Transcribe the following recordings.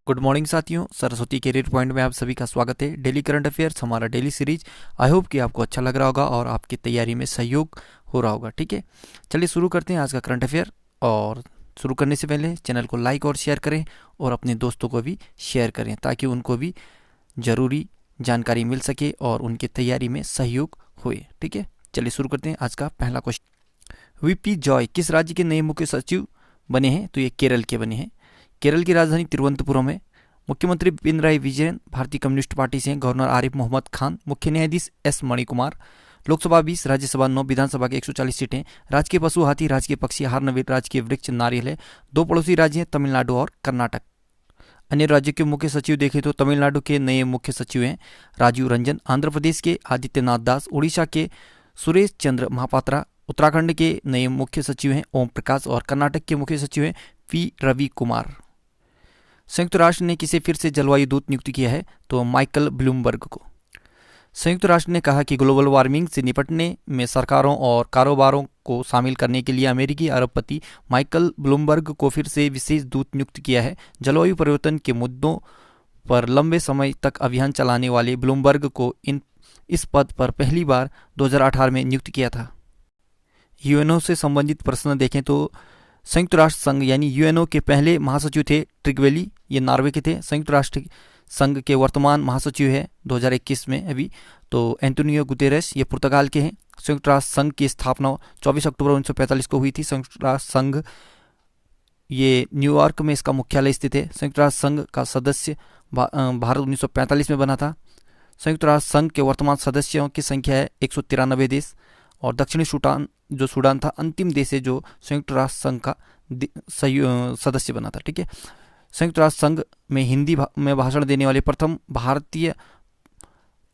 Good morning साथियों, Saraswati career point में आप सभी का स्वागत है। डेली करंट अफेयर्स हमारा डेली सीरीज। आई होप कि आपको अच्छा लग रहा होगा और आपकी तैयारी में सहयोग हो रहा होगा। ठीक है, चलिए शुरू करते हैं आज का करंट अफेयर। और शुरू करने से पहले चैनल को लाइक और शेयर करें और अपने दोस्तों को भी शेयर करें ताकि उनको भी ज़रूरी जानकारी मिल सके और उनकी तैयारी में सहयोग होए। ठीक है, चलिए शुरू करते हैं आज का पहला क्वेश्चन। वीपी जॉय किस राज्य के नए मुख्य सचिव बने हैं? तो ये केरल के बने हैं। केरल की राजधानी तिरुवनंतपुरम है। मुख्यमंत्री पिनराई विजयन भारतीय कम्युनिस्ट पार्टी से हैं। गवर्नर आरिफ मोहम्मद खान, मुख्य न्यायाधीश एस मणिकुमार। लोकसभा 20, राज्यसभा 9, विधानसभा के 140 सीटें। राजकीय पशु हाथी, राजकीय पक्षी हार्नबिल, राजकीय वृक्ष नारियल है। 2 पड़ोसी राज्य हैं, तमिलनाडु और कर्नाटक। अन्य राज्यों के मुख्य सचिव देखें तो तमिलनाडु के नए मुख्य सचिव हैं राजीव रंजन, आंध्र प्रदेश के आदित्यनाथ दास, उड़ीसा के सुरेश चंद्र महापात्रा, उत्तराखंड के नए मुख्य सचिव हैं ओम प्रकाश और कर्नाटक के मुख्य सचिव हैं पी रवि कुमार। संयुक्त राष्ट्र ने किसे फिर से जलवायु दूत नियुक्त किया है? तो माइकल ब्लूमबर्ग को। संयुक्त राष्ट्र ने कहा कि ग्लोबल वार्मिंग से निपटने में सरकारों और कारोबारों को शामिल करने के लिए अमेरिकी अरबपति माइकल ब्लूमबर्ग को फिर से विशेष दूत नियुक्त किया है। जलवायु परिवर्तन के मुद्दों पर लंबे समय तक अभियान चलाने वाले ब्लूमबर्ग को इस पद पर पहली बार 2018 में नियुक्त किया था। यूएनओ से संबंधित प्रश्न देखें तो संयुक्त राष्ट्र संघ यानी यूएनओ के पहले महासचिव थे ट्रिगवेली, ये नॉर्वे के थे। संयुक्त राष्ट्र संघ के वर्तमान महासचिव है 2021 में अभी तो एंटोनियो गुतेरेस, ये पुर्तगाल के हैं। संयुक्त राष्ट्र संघ की स्थापना 24 अक्टूबर 1945 को हुई थी। संयुक्त राष्ट्र संघ ये न्यूयॉर्क में इसका मुख्यालय स्थित है। संयुक्त राष्ट्र संघ का सदस्य भारत 1945 में बना था। संयुक्त राष्ट्र संघ के वर्तमान सदस्यों की संख्या है 193 देश और दक्षिणी सूडान था अंतिम देश है जो संयुक्त राष्ट्र संघ का सदस्य बना था। ठीक है, संयुक्त राष्ट्र संघ में हिंदी में भाषण देने वाले प्रथम भारतीय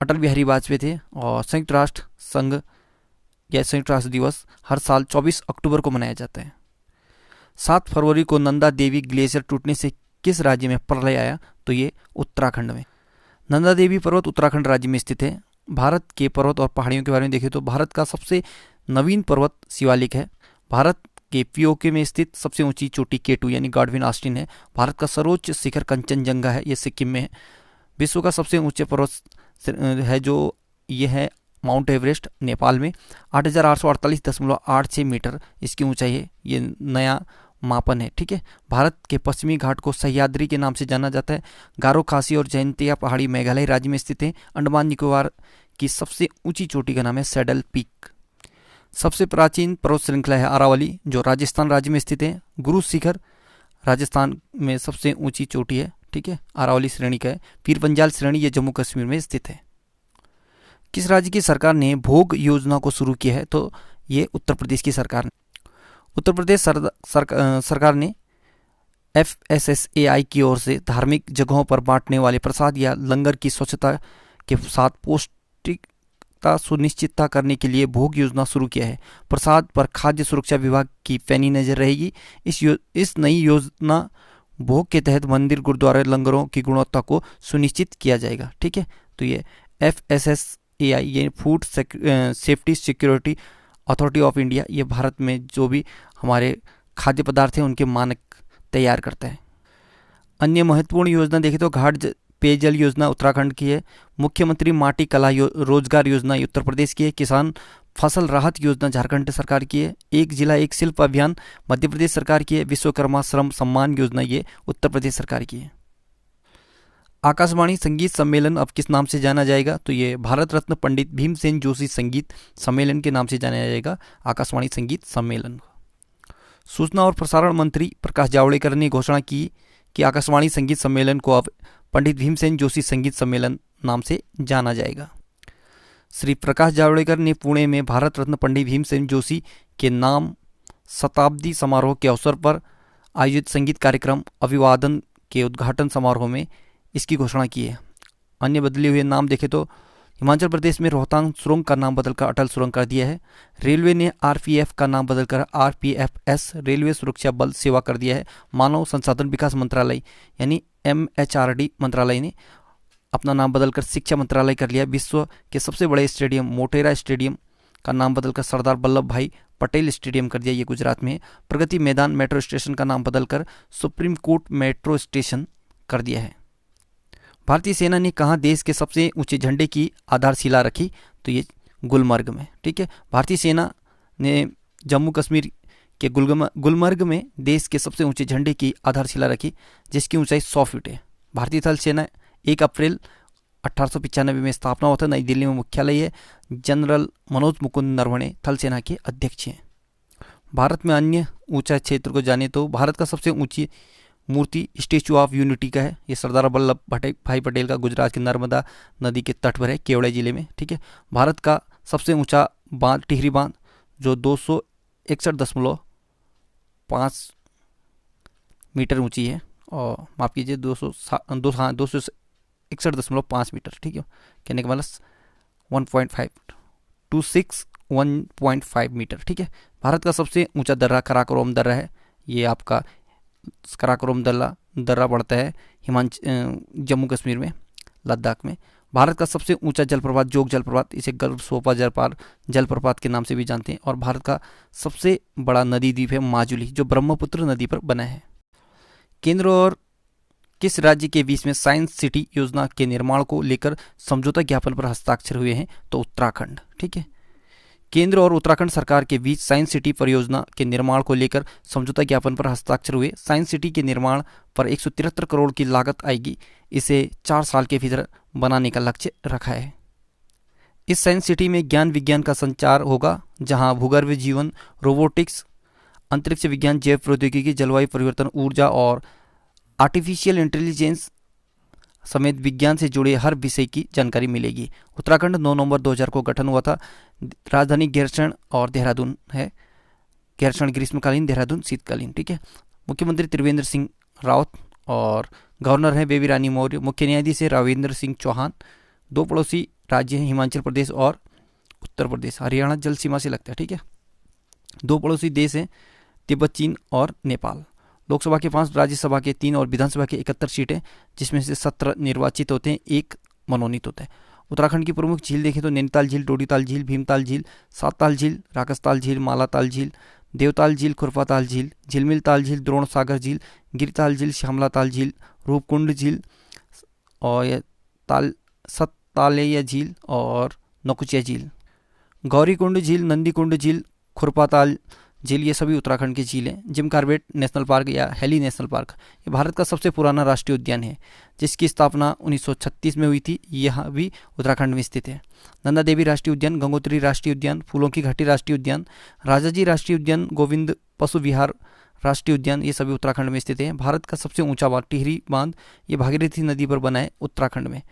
अटल बिहारी वाजपेयी थे। और संयुक्त राष्ट्र संघ या संयुक्त राष्ट्र दिवस हर साल 24 अक्टूबर को मनाया जाता है। 7 फरवरी को नंदा देवी ग्लेशियर टूटने से किस राज्य में प्रलय आया? तो ये उत्तराखंड में। नंदा देवी पर्वत उत्तराखंड राज्य में स्थित है। भारत के पर्वत और पहाड़ियों के बारे में देखें तो भारत का सबसे नवीन पर्वत शिवालिक है। भारत के पीओके में स्थित सबसे ऊंची चोटी K2 यानी गॉडविन ऑस्टिन है। भारत का सर्वोच्च शिखर कंचनजंगा है, ये सिक्किम में है। विश्व का सबसे ऊंचे पर्वत है जो ये है माउंट एवरेस्ट, नेपाल में। 8848.86 मीटर इसकी ऊंचाई है, ये नया मापन है। ठीक है, भारत के पश्चिमी घाट को सह्याद्री के नाम से जाना जाता है। गारो, खासी और जयंतिया पहाड़ी मेघालय राज्य में स्थित है। अंडमान निकोबार की सबसे ऊंची चोटी का नाम है सैडल पीक। सबसे प्राचीन पर्वत श्रृंखला है अरावली जो राजस्थान राज्य में स्थित है। गुरु शिखर राजस्थान में सबसे ऊंची चोटी है। ठीक है, अरावली श्रेणी का है। पीर पंजाल श्रेणी ये जम्मू कश्मीर में स्थित है। किस राज्य की सरकार ने भोग योजना को शुरू किया है? तो ये उत्तर प्रदेश की सरकार ने। उत्तर प्रदेश सरकार ने FSSAI की ओर से धार्मिक जगहों पर बांटने वाले प्रसाद या लंगर की स्वच्छता के साथ पौष्टिकता सुनिश्चितता करने के लिए भोग योजना शुरू किया है। प्रसाद पर खाद्य सुरक्षा विभाग की पैनी नजर रहेगी। इस नई योजना भोग के तहत मंदिर, गुरुद्वारा, लंगरों की गुणवत्ता को सुनिश्चित किया जाएगा। ठीक है, तो ये FSSAI ये food safety security authority of India, ये भारत में जो भी हमारे खाद्य पदार्थ हैं उनके मानक तैयार करता है। अन्य महत्वपूर्ण योजना देखें तो घाट पेयजल योजना उत्तराखंड की है। मुख्यमंत्री माटी कला रोजगार योजना उत्तर प्रदेश की है। किसान फसल राहत योजना झारखंड सरकार की है। एक जिला एक शिल्प अभियान मध्य प्रदेश सरकार की है। विश्वकर्मा श्रम सम्मान योजना ये उत्तर प्रदेश सरकार की है। आकाशवाणी संगीत सम्मेलन अब किस नाम से जाना जाएगा? तो ये भारत रत्न पंडित भीमसेन जोशी संगीत सम्मेलन के नाम से जाना जाएगा, आकाशवाणी संगीत सम्मेलन। सूचना और प्रसारण मंत्री प्रकाश जावड़ेकर ने घोषणा की कि आकाशवाणी संगीत सम्मेलन को अब पंडित भीमसेन जोशी संगीत सम्मेलन नाम से जाना जाएगा। श्री प्रकाश जावड़ेकर ने पुणे में भारत रत्न पंडित भीमसेन जोशी के नाम शताब्दी समारोह के अवसर पर आयोजित संगीत कार्यक्रम अभिवादन के उद्घाटन समारोह में इसकी घोषणा की है। अन्य बदले हुए नाम देखें तो हिमाचल प्रदेश में रोहतांग सुरंग का नाम बदलकर अटल सुरंग कर दिया है। रेलवे ने RPF का नाम बदलकर RPFS रेलवे सुरक्षा बल सेवा कर दिया है। मानव संसाधन विकास मंत्रालय यानी MHRD मंत्रालय ने अपना नाम बदलकर शिक्षा मंत्रालय कर लिया। विश्व के सबसे बड़े स्टेडियम मोटेरा स्टेडियम का नाम बदलकर सरदार वल्लभ भाई पटेल स्टेडियम कर दिया, ये गुजरात में है। प्रगति मैदान मेट्रो स्टेशन का नाम बदलकर सुप्रीम कोर्ट मेट्रो स्टेशन कर दिया है। भारतीय सेना ने कहाँ देश के सबसे ऊंचे झंडे की आधारशिला रखी? तो ये गुलमर्ग में, ठीक है। भारतीय सेना ने जम्मू कश्मीर के गुलमर्ग में देश के सबसे ऊंचे झंडे की आधारशिला रखी, जिसकी ऊंचाई 100 फीट है। भारतीय थल सेना 1 अप्रैल 1895 में स्थापना हुआ था। नई दिल्ली में मुख्यालय है। जनरल मनोज मुकुंद नरवणे थल सेना के अध्यक्ष हैं। भारत में अन्य ऊंचा क्षेत्र को जाने तो भारत का सबसे ऊंची मूर्ति स्टेचू ऑफ यूनिटी का है। ये सरदार वल्लभ भाई पटेल का गुजरात के नर्मदा नदी के तट पर है, केवड़िया जिले में, ठीक है। भारत का सबसे ऊंचा बांध टिहरी बांध, जो 261.5 मीटर ऊंची है, और माफ कीजिए 261.5 मीटर, ठीक है। कहने का मतलब 1.5 मीटर, ठीक है। भारत का सबसे ऊंचा दर्रा कराकोरम दर्रा है। ये आपका कराकोरम दर्रा पड़ता है जम्मू कश्मीर में, लद्दाख में। भारत का सबसे ऊंचा जलप्रपात जोग जलप्रपात, इसे गलसोपा जलप्रपात के नाम से भी जानते हैं। और भारत का सबसे बड़ा नदी द्वीप है माजुली, जो ब्रह्मपुत्र नदी पर बना है। केंद्र और किस राज्य के बीच में साइंस सिटी योजना के निर्माण को लेकर समझौता ज्ञापन पर हस्ताक्षर हुए हैं? तो उत्तराखंड, ठीक है। केंद्र और उत्तराखंड सरकार के बीच साइंस सिटी परियोजना के निर्माण को लेकर समझौता ज्ञापन पर हस्ताक्षर हुए। साइंस सिटी के निर्माण पर 173 करोड़ की लागत आएगी। इसे 4 साल के भीतर बनाने का लक्ष्य रखा है। इस साइंस सिटी में ज्ञान विज्ञान का संचार होगा, जहां भूगर्भ जीवन, रोबोटिक्स, अंतरिक्ष विज्ञान, जैव प्रौद्योगिकी, जलवायु परिवर्तन, ऊर्जा और आर्टिफिशियल इंटेलिजेंस समेत विज्ञान से जुड़े हर विषय की जानकारी मिलेगी। उत्तराखंड 9 नवंबर 2000 को गठन हुआ था। राजधानी गैरसैंण और देहरादून है। गैरसैंण ग्रीष्मकालीन, देहरादून शीतकालीन, ठीक है। मुख्यमंत्री त्रिवेंद्र सिंह रावत और गवर्नर है बेबी रानी मौर्य। मुख्य न्यायाधीश है रावेंद्र सिंह चौहान। 2 पड़ोसी राज्य हैं हिमाचल प्रदेश और उत्तर प्रदेश। हरियाणा जल सीमा से लगता है, ठीक है। 2 पड़ोसी देश हैं तिब्बत, चीन और नेपाल। लोकसभा के 5, राज्यसभा के 3 और विधानसभा के 71 सीटें, जिसमें से 17 निर्वाचित होते हैं, 1 मनोनीत होता है। उत्तराखंड की प्रमुख झील देखें तो नैनीताल झील, डोडीताल झील, भीमताल झील, सातताल झील, राकसताल झील, मालाताल झील, देवताल झील, खुरपाताल झील, झिलमिल ताल झील, द्रोण सागर झील, गिरिताल झील, श्यामलाताल झील, रूपकुंड झील और सत्तालेय झील और नकुचिया झील, गौरीकुंड झील, नंदीकुंड झील, खुरपाताल झील, ये सभी उत्तराखंड की झील हैं। जिम कॉर्बेट नेशनल पार्क या हेली नेशनल पार्क, ये भारत का सबसे पुराना राष्ट्रीय उद्यान है, जिसकी स्थापना 1936 में हुई थी। यह भी उत्तराखंड में स्थित है। नंदा देवी राष्ट्रीय उद्यान, गंगोत्री राष्ट्रीय उद्यान, फूलों की घाटी राष्ट्रीय उद्यान, राजाजी राष्ट्रीय उद्यान, गोविंद पशु विहार राष्ट्रीय उद्यान, ये सभी उत्तराखंड में स्थित हैं। भारत का सबसे ऊंचा बांध टिहरी बांध, ये भागीरथी नदी पर बना है उत्तराखंड में।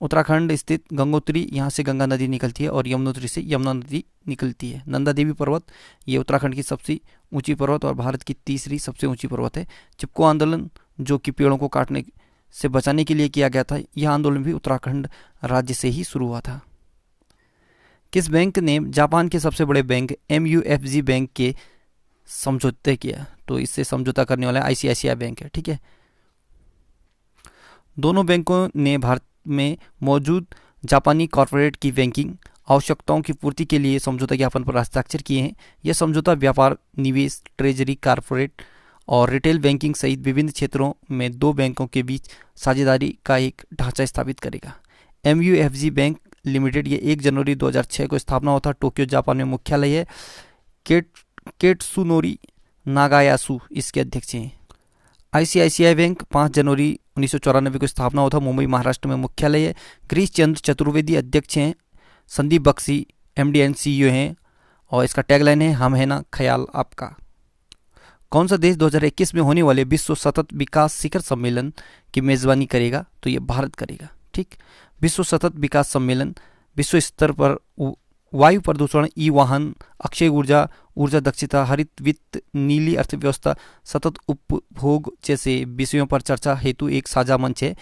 उत्तराखंड स्थित गंगोत्री, यहाँ से गंगा नदी निकलती है और यमुनोत्री से यमुना नदी निकलती है। नंदा देवी पर्वत, ये उत्तराखंड की सबसे ऊंची पर्वत और भारत की तीसरी सबसे ऊंची पर्वत है। चिपको आंदोलन, जो कि पेड़ों को काटने से बचाने के लिए किया गया था, यह आंदोलन भी उत्तराखंड राज्य से ही शुरू हुआ था। किस बैंक ने जापान के सबसे बड़े बैंक MUFG बैंक के समझौते किया? तो इससे समझौता करने वाला ICICI बैंक है, ठीक है। दोनों बैंकों ने भारत में मौजूद जापानी कॉरपोरेट की बैंकिंग आवश्यकताओं की पूर्ति के लिए समझौता ज्ञापन पर हस्ताक्षर किए हैं। यह समझौता व्यापार, निवेश, ट्रेजरी, कॉरपोरेट और रिटेल बैंकिंग सहित विभिन्न क्षेत्रों में 2 बैंकों के बीच साझेदारी का एक ढांचा स्थापित करेगा। MUFG बैंक लिमिटेड, ये 1 जनवरी 2006 को स्थापना हुआ था। टोक्यो जापान में मुख्यालय है। केट्सुनोरी नागायासु इसके अध्यक्ष हैं। ICICI बैंक 5 जनवरी 1994 को स्थापना हुआ था। मुंबई महाराष्ट्र में मुख्यालय है। गिरीश चंद्र चतुर्वेदी अध्यक्ष हैं। Sandeep Bakshi MD and CEO हैं और इसका टैगलाइन है, हम है ना ख्याल आपका। कौन सा देश 2021 में होने वाले विश्व सतत विकास शिखर सम्मेलन की मेजबानी करेगा? तो ये भारत करेगा, ठीक। विश्व सतत विकास सम्मेलन विश्व स्तर पर वायु प्रदूषण, ई-वाहन, अक्षय ऊर्जा, ऊर्जा दक्षता, हरित वित्त, नीली अर्थव्यवस्था, सतत उपभोग जैसे विषयों पर चर्चा हेतु एक साझा मंच है।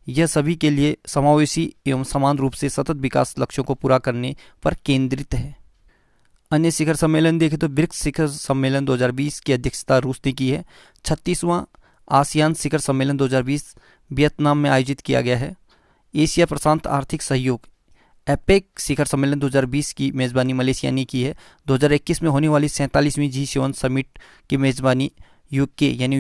यह सभी के लिए समावेशी एवं समान रूप से सतत विकास लक्ष्यों को पूरा करने पर केंद्रित है। अन्य शिखर सम्मेलन देखें तो ब्रिक्स शिखर सम्मेलन 2020 की अध्यक्षता रूस ने की है। 36वां आसियान शिखर सम्मेलन 2020 वियतनाम में आयोजित किया गया है। एशिया प्रशांत आर्थिक सहयोग एपेक शिखर सम्मेलन 2020 की मेज़बानी मलेशिया ने की है। 2021 में होने वाली 47वीं G7 समिट की मेज़बानी UK यानी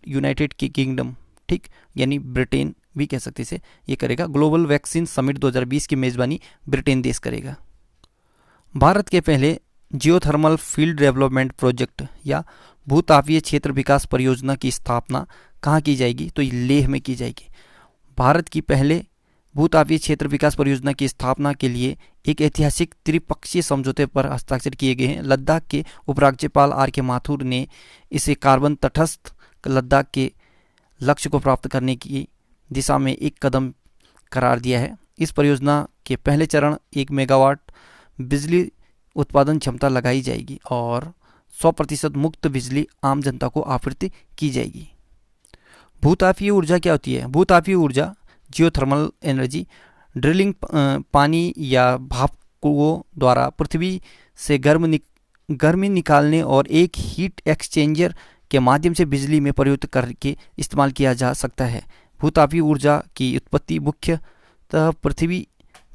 यूनाइटेड किंगडम, ठीक, यानी ब्रिटेन भी कह सकते इसे, ये करेगा। ग्लोबल वैक्सीन समिट 2020 की मेज़बानी ब्रिटेन देश करेगा। भारत के पहले जियोथर्मल फील्ड डेवलपमेंट प्रोजेक्ट या भूतापीय क्षेत्र विकास परियोजना की स्थापना कहाँ की जाएगी? तो ये लेह में की जाएगी। भारत की पहले भूतापीय क्षेत्र विकास परियोजना की स्थापना के लिए एक ऐतिहासिक त्रिपक्षीय समझौते पर हस्ताक्षर किए गए हैं। लद्दाख के उपराज्यपाल आर के माथुर ने इसे कार्बन तटस्थ लद्दाख के लक्ष्य को प्राप्त करने की दिशा में एक कदम करार दिया है। इस परियोजना के पहले चरण 1 मेगावाट बिजली उत्पादन क्षमता लगाई जाएगी और 100% मुक्त बिजली आम जनता को आपूर्ति की जाएगी। भूतापीय ऊर्जा क्या होती है? भूतापीय ऊर्जा जियोथर्मल एनर्जी, ड्रिलिंग, पानी या भाप कुओं द्वारा पृथ्वी से गर्मी निकालने और एक हीट एक्सचेंजर के माध्यम से बिजली में परिवर्तित करके इस्तेमाल किया जा सकता है। भूतापीय ऊर्जा की उत्पत्ति मुख्यतः पृथ्वी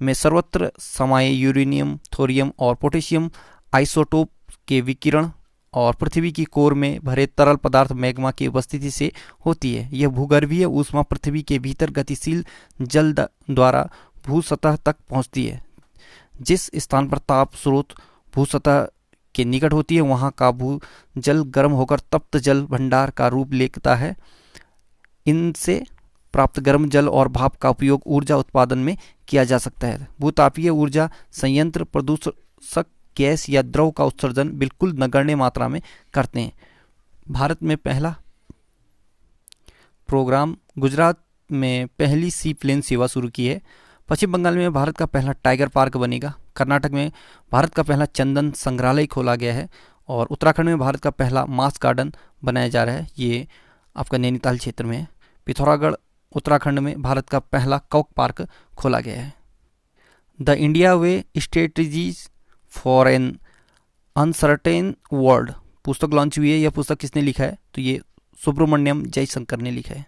में सर्वत्र समाये यूरेनियम, थोरियम और पोटेशियम आइसोटोप के विकिरण और पृथ्वी की कोर में भरे तरल पदार्थ मैग्मा की उपस्थिति से होती है। यह भूगर्भीय ऊष्मा पृथ्वी के भीतर गतिशील जल द्वारा भूसतह तक पहुंचती है। जिस स्थान पर ताप स्रोत भूसतह के निकट होती है वहां का भूजल गर्म होकर तप्त जल भंडार का रूप लेता है। इनसे प्राप्त गर्म जल और भाप का उपयोग ऊर्जा उत्पादन में किया जा सकता है। भूतापीय ऊर्जा संयंत्र प्रदूषक गैस या द्रव का उत्सर्जन बिल्कुल नगण्य मात्रा में करते हैं। भारत में पहला प्रोग्राम, गुजरात में पहली सी प्लेन सेवा शुरू की है। पश्चिम बंगाल में भारत का पहला टाइगर पार्क बनेगा। कर्नाटक में भारत का पहला चंदन संग्रहालय खोला गया है और उत्तराखंड में भारत का पहला मास गार्डन बनाया जा रहा है। ये आपका नैनीताल क्षेत्र में है। पिथौरागढ़ उत्तराखंड में भारत का पहला कॉक पार्क खोला गया है। The India way strategies for an uncertain world पुस्तक लॉन्च हुई है। यह पुस्तक किसने लिखा है? तो ये सुब्रमण्यम जयशंकर ने लिखा है।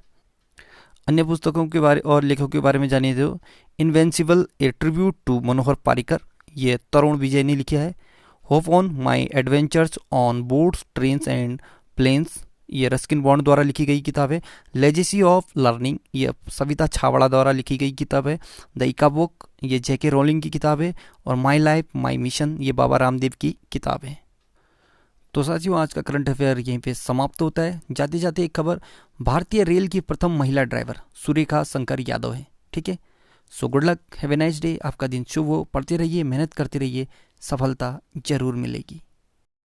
अन्य पुस्तकों के बारे और लेखकों के बारे में जानिए तो invincible a tribute to Manohar Parrikar, ये तरुण विजय ने लिखा है। Hop on my adventures on boats, trains and planes, ये रस्किन बॉन्ड द्वारा लिखी गई किताब है। लेजेसी ऑफ लर्निंग, ये सविता छावड़ा द्वारा लिखी गई किताब है। द इका बुक, ये जेके रोलिंग की किताब है। और माई लाइफ माई मिशन, ये बाबा रामदेव की किताब है। तो साथियों, आज का करंट अफेयर यहीं पे समाप्त होता है। जाते जाते एक खबर, भारतीय रेल की प्रथम महिला ड्राइवर सुरेखा शंकर यादव है। ठीक है, so good luck, have a nice day. आपका दिन शुभ हो, पढ़ते रहिए, मेहनत करते रहिए, सफलता जरूर मिलेगी।